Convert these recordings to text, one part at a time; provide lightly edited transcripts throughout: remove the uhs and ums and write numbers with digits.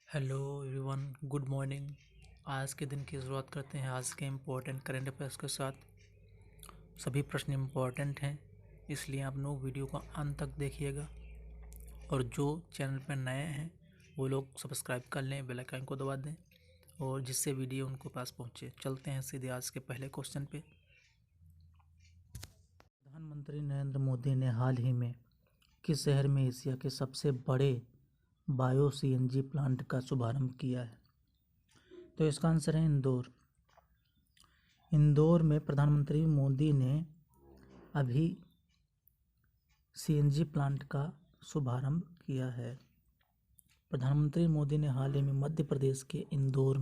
Hello everyone, good morning. आज के दिन की शुरुआत करते हैं आज के इम्पोर्टेंट करंट अफेयर्स के साथ। सभी प्रश्न इम्पोर्टेंट हैं, इसलिए आप लोग वीडियो को अंत तक देखिएगा। और जो चैनल पर नए हैं वो लोग सब्सक्राइब कर लें, बेल आइकन को दबा दें और जिससे वीडियो उनको पास पहुंचे। चलते हैं सीधे आज के पहले क्वेश्चन पे। प्रधानमंत्री नरेंद्र मोदी ने हाल ही में किस शहर में एशिया के सबसे बड़े बायो सीएनजी प्लांट का शुभारंभ किया है? तो इसका आंसर है इंदौर। इंदौर में प्रधानमंत्री मोदी ने अभी सीएनजी प्लांट का शुभारंभ किया है। प्रधानमंत्री मोदी ने हाल ही में मध्य प्रदेश के इंदौर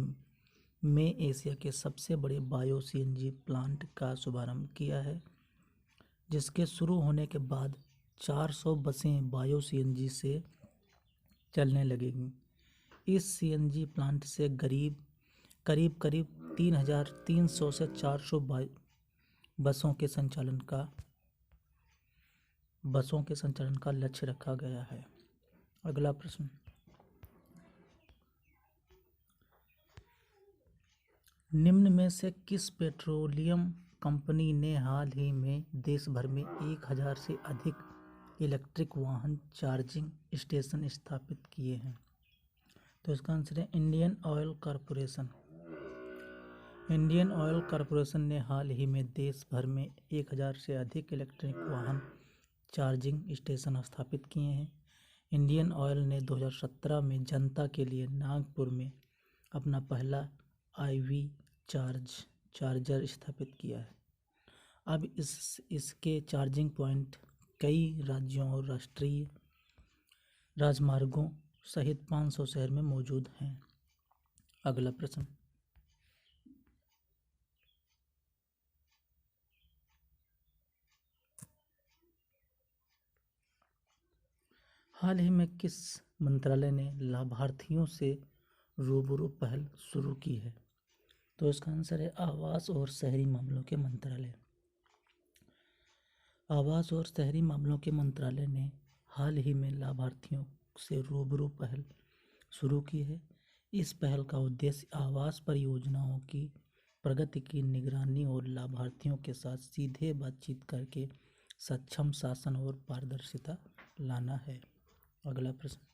में एशिया के सबसे बड़े बायो सीएनजी प्लांट का शुभारंभ किया है, जिसके शुरू होने के बाद 400 बसें बायो सीएनजी से चलने लगेंगी। इस सीएनजी प्लांट से करीब 3,300 से 400 बसों के संचालन का लक्ष्य रखा गया है। अगला प्रश्न, निम्न में से किस पेट्रोलियम कंपनी ने हाल ही में देश भर में 1,000 से अधिक इलेक्ट्रिक वाहन चार्जिंग स्टेशन स्थापित किए हैं? तो इसका आंसर है Indian oil corporation. Indian oil corporation ने हाल ही में देश भर में 1,000 से अधिक इलेक्ट्रिक वाहन चार्जिंग स्टेशन स्थापित किए हैं। इंडियन ऑयल ने 2017 में जनता के लिए नागपुर में अपना पहला IV चार्जर स्थापित किया है। अब इसके चार्जिंग पॉइंट कई राज्यों और राष्ट्रीय राजमार्गों सहित 500 शहर में मौजूद हैं। अगला प्रश्न, हाल ही में किस मंत्रालय ने लाभार्थियों से रूबरू पहल शुरू की है? तो इसका आंसर है आवास और शहरी मामलों के मंत्रालय। आवास और शहरी मामलों के मंत्रालय ने हाल ही में लाभार्थियों से रूबरू पहल शुरू की है। इस पहल का उद्देश्य आवास परियोजनाओं की प्रगति की निगरानी और लाभार्थियों के साथ सीधे बातचीत करके सक्षम शासन और पारदर्शिता लाना है। अगला प्रश्न,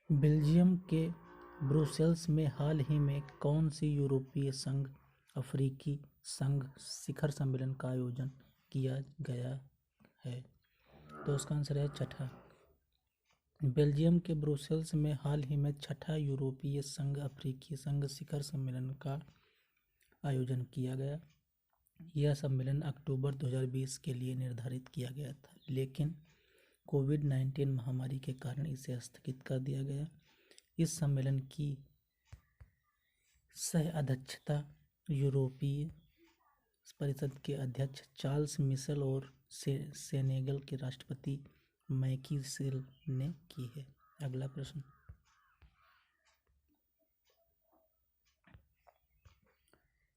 बेल्जियम के ब्रुसेल्स में हाल ही में कौन सी यूरोपीय संघ अफ्रीकी संघ शिखर सम्मेलन का आयोजन किया गया है? तो इसका आंसर है छठा। बेल्जियम के ब्रुसेल्स में हाल ही में छठा यूरोपीय संघ अफ्रीकी संघ शिखर सम्मेलन का आयोजन किया गया। यह सम्मेलन अक्टूबर 2020 के लिए निर्धारित किया गया था, लेकिन कोविड-19 महामारी के कारण इसे स्थगित कर दिया गया। इस सम्मेलन की सह अध्यक्षता यूरोपीय परिषद के अध्यक्ष चार्ल्स मिशेल और सेनेगल के राष्ट्रपति मैकी सेल ने की है। अगला प्रश्न,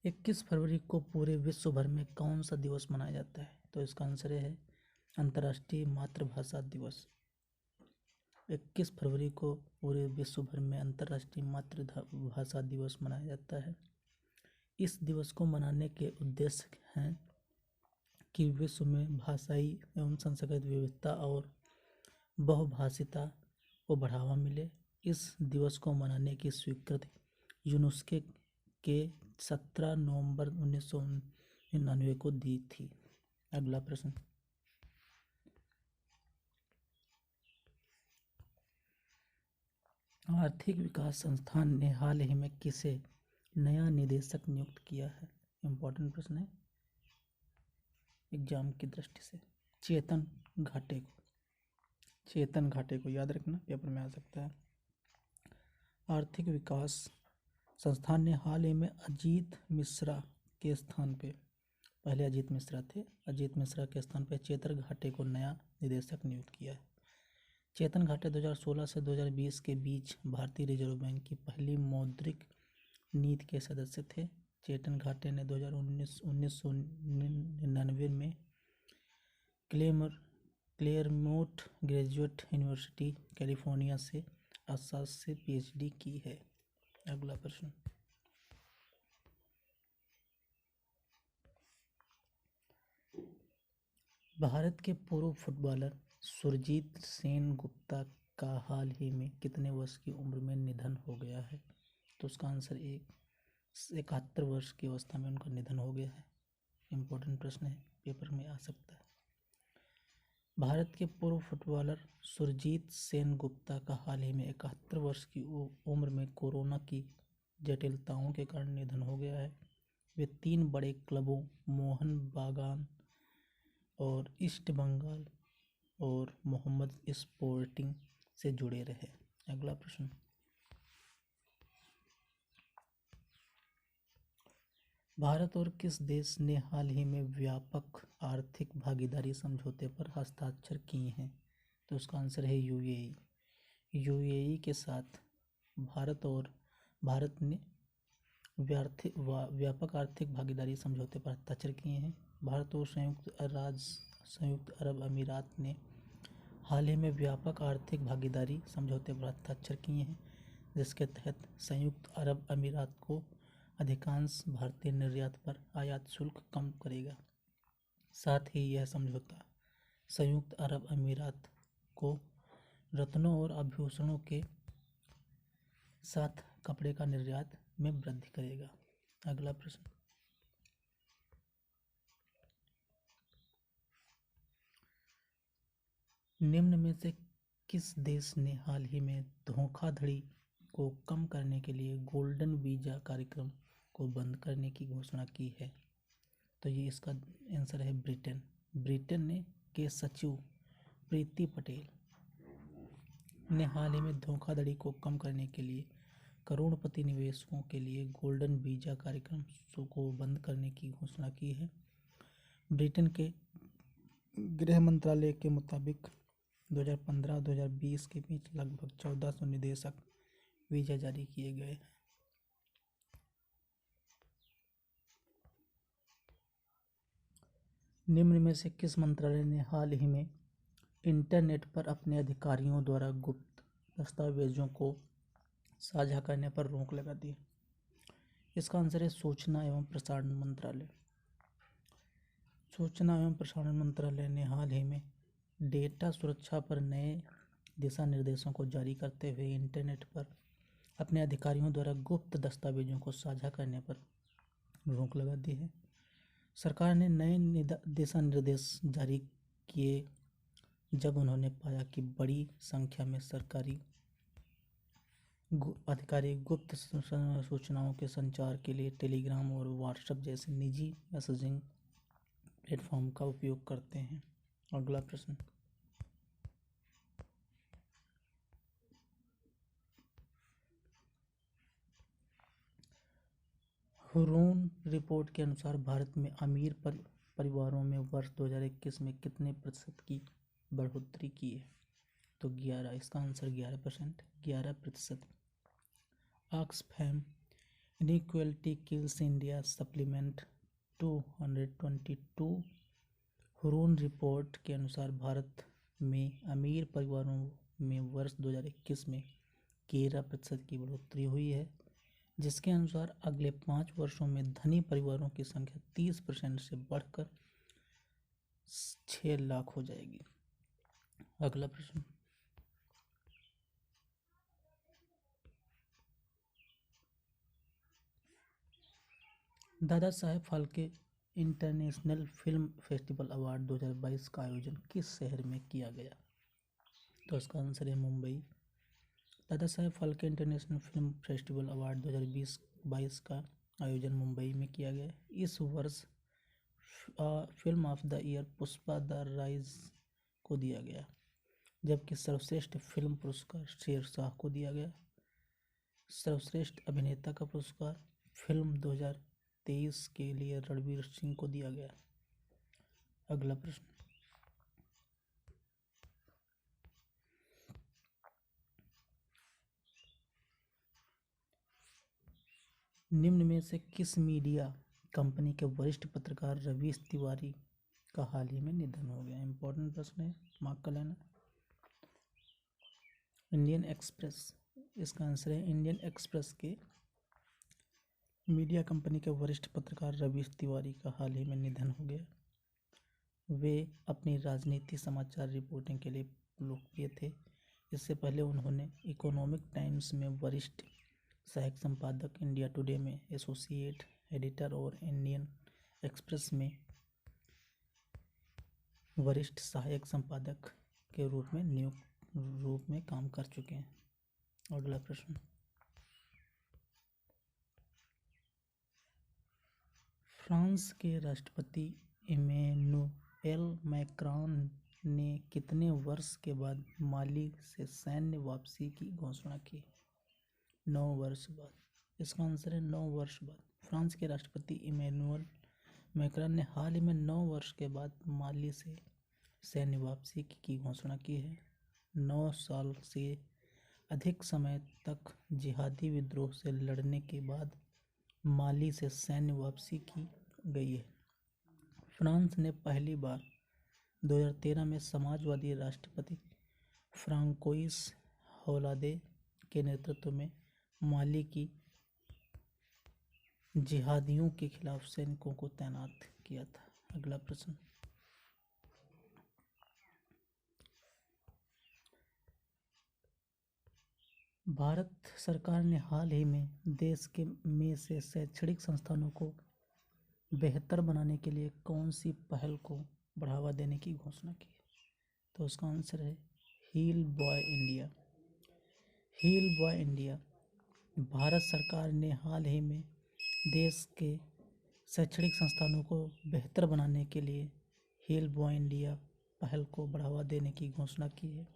21 फरवरी को पूरे विश्व भर में कौन सा दिवस मनाया जाता है? तो इसका आंसर है अंतर्राष्ट्रीय मातृभाषा दिवस। 21 फरवरी को पूरे विश्व भर में अंतर्राष्ट्रीय मातृभाषा दिवस मनाया जाता है। इस दिवस को मनाने के उद्देश्य हैं कि विश्व में भाषाई एवं सांस्कृतिक विविधता और बहुभाषिता को बढ़ावा मिले। इस दिवस को मनाने की स्वीकृति यूनेस्को के 17 नवंबर 1999 को दी थी। अगला प्रश्न, आर्थिक विकास संस्थान ने हाल ही में किसे नया निदेशक नियुक्त किया है? इम्पोर्टेंट प्रश्न है एग्जाम की दृष्टि से। चेतन घाटे को याद रखना, पेपर में आ सकता है। आर्थिक विकास संस्थान ने हाल ही में अजीत मिश्रा के स्थान पे, पहले अजीत मिश्रा थे, अजीत मिश्रा के स्थान पे चेतन घाटे को नया निदेशक नियुक्त किया है। चेतन घाटे 2016 से 2020 के बीच भारतीय रिजर्व बैंक की पहली मौद्रिक नीति के सदस्य थे। चेतन घाटे ने 1999 में claimer Claremont graduate university California से अर्थशास्त्र से पीएचडी की है। अगला प्रश्न, भारत के पूर्व फुटबॉलर सुरजीत सेनगुप्ता का हाल ही में कितने वर्ष की उम्र में निधन हो गया है? तो उसका आंसर 71 वर्ष की अवस्था में उनका निधन हो गया है। इम्पोर्टेंट प्रश्न है, पेपर में आ सकता है। भारत के पूर्व फुटबॉलर सुरजीत सेनगुप्ता का हाल ही में 71 वर्ष की उम्र में कोरोना की जटिलताओं के कारण निधन हो गया है। वे 3 बड़े क्लबों मोहन बागान और ईस्ट बंगाल और मोहम्मद स्पोर्टिंग से जुड़े रहे। अगला प्रश्न, भारत और किस देश ने हाल ही में व्यापक आर्थिक भागीदारी समझौते पर हस्ताक्षर किए हैं? तो उसका आंसर है यूएई। यूएई के साथ भारत ने व्यापक आर्थिक भागीदारी समझौते पर हस्ताक्षर किए हैं। भारत और संयुक्त अरब अमीरात ने हाल ही में व्यापक आर्थिक भागीदारी समझौते पर हस्ताक्षर किए हैं, जिसके तहत संयुक्त अरब अमीरात को अधिकांश भारतीय निर्यात पर आयात शुल्क कम करेगा। साथ ही यह समझौता संयुक्त अरब अमीरात को रत्नों और आभूषणों के साथ कपड़े का निर्यात में वृद्धि करेगा। अगला प्रश्न, निम्न में से किस देश ने हाल ही में धोखाधड़ी को कम करने के लिए गोल्डन वीजा कार्यक्रम को बंद करने की घोषणा की है? तो ये इसका आंसर है ब्रिटेन। ब्रिटेन के सचिव प्रीति पटेल ने हाल ही में धोखाधड़ी को कम करने के लिए करोड़पति निवेशकों के लिए गोल्डन वीजा कार्यक्रम को बंद करने की घोषणा की है। ब्रिटेन के गृह मंत्रालय के मुताबिक 2015-2020 के बीच लगभग 1400 निवेशक वीजा जारी किए गए। निम्न में से किस मंत्रालय ने हाल ही में इंटरनेट पर अपने अधिकारियों द्वारा गुप्त दस्तावेजों को साझा करने पर रोक लगा दी? इसका आंसर है सूचना एवं प्रसारण मंत्रालय। सूचना एवं प्रसारण मंत्रालय ने हाल ही में डेटा सुरक्षा पर नए दिशा निर्देशों को जारी करते हुए इंटरनेट पर अपने अधिकारियों द्वारा गुप्त दस्तावेजों को साझा करने पर रोक लगा दी है। सरकार ने नए दिशा निर्देश जारी किए जब उन्होंने पाया कि बड़ी संख्या में सरकारी अधिकारी गुप्त सूचनाओं के संचार के लिए टेलीग्राम और व्हाट्सएप जैसे निजी मैसेजिंग प्लेटफॉर्म का उपयोग करते हैं। अगला प्रश्न, हुरून रिपोर्ट के अनुसार भारत में अमीर परिवारों में वर्ष 2021 में कितने प्रतिशत की बढ़ोतरी की है? तो 11। इसका answer 11%, 11%। Oxfam inequality kills India supplement 222 Hurun report के अनुसार भारत में अमीर परिवारों में वर्ष 2021 में 11% की बढ़ोतरी हुई है, जिसके अनुसार अगले 5 वर्षों में धनी परिवारों की संख्या 30% से बढ़कर 6 लाख हो जाएगी। अगला प्रश्न, Dada Saheb Phalke international film festival award 2022 का आयोजन किस शहर में किया गया? तो इसका आंसर है Mumbai. Dada Saheb Phalke international film festival award 2022 का आयोजन मुंबई में किया गया। इस वर्ष film of the year Pushpa the rise को दिया गया, जबकि सर्वश्रेष्ठ फिल्म पुरस्कार शेरशाह को दिया गया। सर्वश्रेष्ठ अभिनेता का पुरस्कार फिल्म 2023 के लिए रणवीर सिंह को दिया गया। अगला प्रश्न, निम्न में से किस मीडिया कंपनी के वरिष्ठ पत्रकार रवीश तिवारी का हाल ही में निधन हो गया। इंपॉर्टेंट प्रश्न है, मार्क कर लेना। इंडियन एक्सप्रेस, इसका आंसर है इंडियन एक्सप्रेस के मीडिया कंपनी के वरिष्ठ पत्रकार रवीश तिवारी का हाल ही में निधन हो गया। वे अपनी राजनीति समाचार रिपोर्टिंग के लिए लोकप्रिय थे। इससे पहले उन्होंने इकोनॉमिक टाइम्स में वरिष्ठ सहायक संपादक, इंडिया टुडे में एसोसिएट एडिटर और इंडियन एक्सप्रेस में वरिष्ठ सहायक संपादक के रूप में काम कर चुके हैं। अगला प्रश्न, फ्रांस के राष्ट्रपति इमैनुएल मैक्रॉन ने कितने वर्ष के बाद माली से सैन्य वापसी की घोषणा की? 9 वर्ष बाद। इसका आंसर है 9 वर्ष बाद। फ्रांस के राष्ट्रपति इमैनुएल मैक्रॉन ने हाल ही में 9 वर्ष के बाद माली से सैन्य वापसी की घोषणा की है। 9 साल से अधिक समय तक जिहादी विद्रोह से लड़ने के बाद माली से सैन्य वापसी की गई है। फ्रांस ने पहली बार 2013 में समाजवादी राष्ट्रपति फ्रांकोइस होलादे के नेतृत्व में माली की जिहादियों के खिलाफ सैनिकों को तैनात किया था। अगला प्रश्न, भारत सरकार ने हाल ही में देश में से शैक्षणिक संस्थानों को बेहतर बनाने के लिए कौन सी पहल को बढ़ावा देने की घोषणा की? तो उसका आंसर है heal by India. Heal by India, Bharat सरकार ने हाल ही में देश के शैक्षणिक संस्थानों को बेहतर बनाने के लिए हील बॉय इंडिया पहल को बढ़ावा देने की घोषणा की है।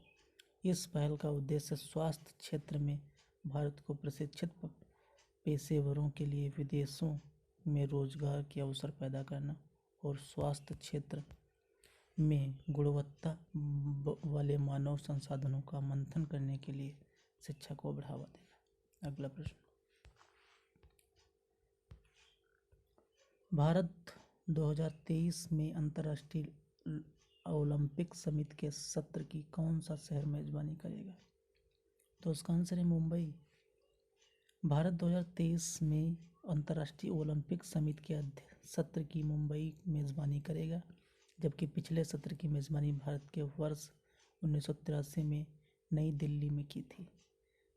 इस पहल का उद्देश्य स्वास्थ्य क्षेत्र में भारत को प्रशिक्षित पेशेवरों के लिए विदेशों में रोजगार के अवसर पैदा करना और स्वास्थ्य क्षेत्र में गुणवत्ता वाले मानव संसाधनों का मंथन करने के लिए शिक्षा को बढ़ावा देना। अगला प्रश्न, भारत 2023 में अंतर्राष्ट्रीय ओलंपिक समिति के सत्र की कौन सा शहर मेजबानी करेगा? तो उसका आंसर है मुंबई। भारत 2023 में अंतर्राष्ट्रीय ओलंपिक समिति के सत्र की मुंबई मेजबानी करेगा, जबकि पिछले सत्र की मेजबानी भारत के वर्ष 1983 में नई दिल्ली में की थी।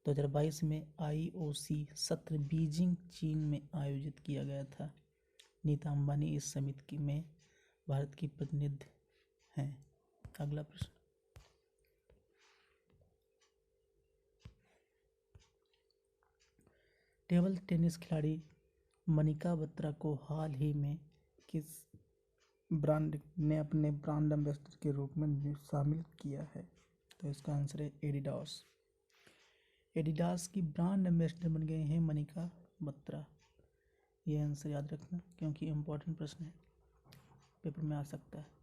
2022 में IOC सत्र बीजिंग, चीन में आयोजित किया गया था। नीता अंबानी इस समिति में भारत की प्रतिनिधि हैं। अगला प्रश्न, टेबल टेनिस खिलाड़ी मनिका बत्रा को हाल ही में किस ब्रांड ने अपने ब्रांड एम्बेसडर के रूप में शामिल किया है? तो इसका आंसर है एडिडास। एडिडास की ब्रांड एम्बेसडर बन गए हैं मनिका बत्रा। ये आंसर याद रखना क्योंकि इम्पोर्टेंट प्रश्न है, पेपर में आ सकता है।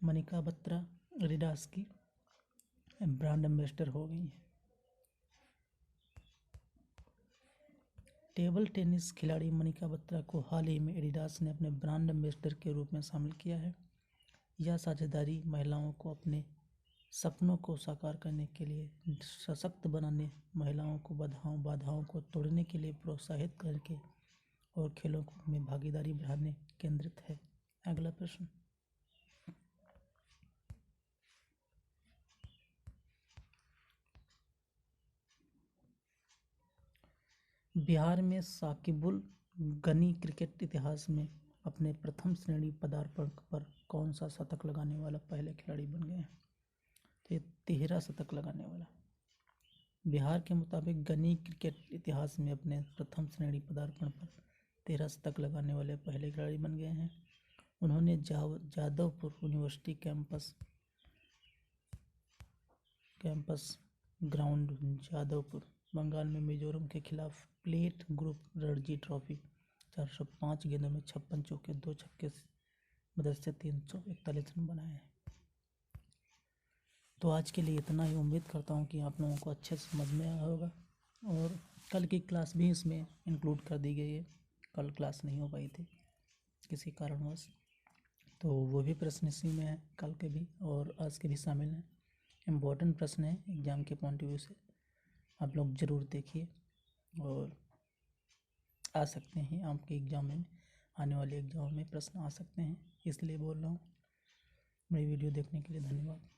मनिका बत्रा एडिडास की ब्रांड एम्बेसडर हो गई है। टेबल टेनिस खिलाड़ी मनिका बत्रा को हाल ही में एडिडास ने अपने ब्रांड एम्बेसडर के रूप में शामिल किया है। यह साझेदारी महिलाओं को अपने सपनों को साकार करने के लिए सशक्त बनाने, महिलाओं को बाधाओं को तोड़ने के लिए प्रोत्साहित करके और खेलों में भागीदारी बढ़ाने केंद्रित है। अगला प्रश्न, बिहार में साकिबुल गनी क्रिकेट इतिहास में अपने प्रथम श्रेणी पदार्पण पर कौन सा शतक लगाने वाला पहले खिलाड़ी बन गए हैं? तो ये 13 शतक लगाने वाला। बिहार के मुताबिक गनी क्रिकेट इतिहास में अपने प्रथम श्रेणी पदार्पण पर 13 शतक लगाने वाले पहले खिलाड़ी बन गए हैं। उन्होंने Jadavpur university campus ground Jadavpur, Bengal में मिजोरम के खिलाफ प्लेट ग्रुप रणजी ट्रॉफी 405 गेंदों में 56 चौके 2 छक्के मदद से 341 रन बनाए हैं। तो आज के लिए इतना ही। उम्मीद करता हूँ कि आप लोगों को अच्छे से समझ में आया होगा और कल की क्लास भी इसमें इंक्लूड कर दी गई है। कल क्लास नहीं हो पाई थी। किसी कारणवश, तो वो भी प्रश्न इसी में है, कल के भी और आज के भी शामिल हैं। इम्पोर्टेंट प्रश्न है एग्ज़ाम के पॉइंट ऑफ व्यू से, आप लोग ज़रूर देखिए और आ सकते हैं आपके एग्ज़ाम में, आने वाले एग्ज़ाम में प्रश्न आ सकते हैं, इसलिए बोल रहा हूँ। मेरी वीडियो देखने के लिए धन्यवाद।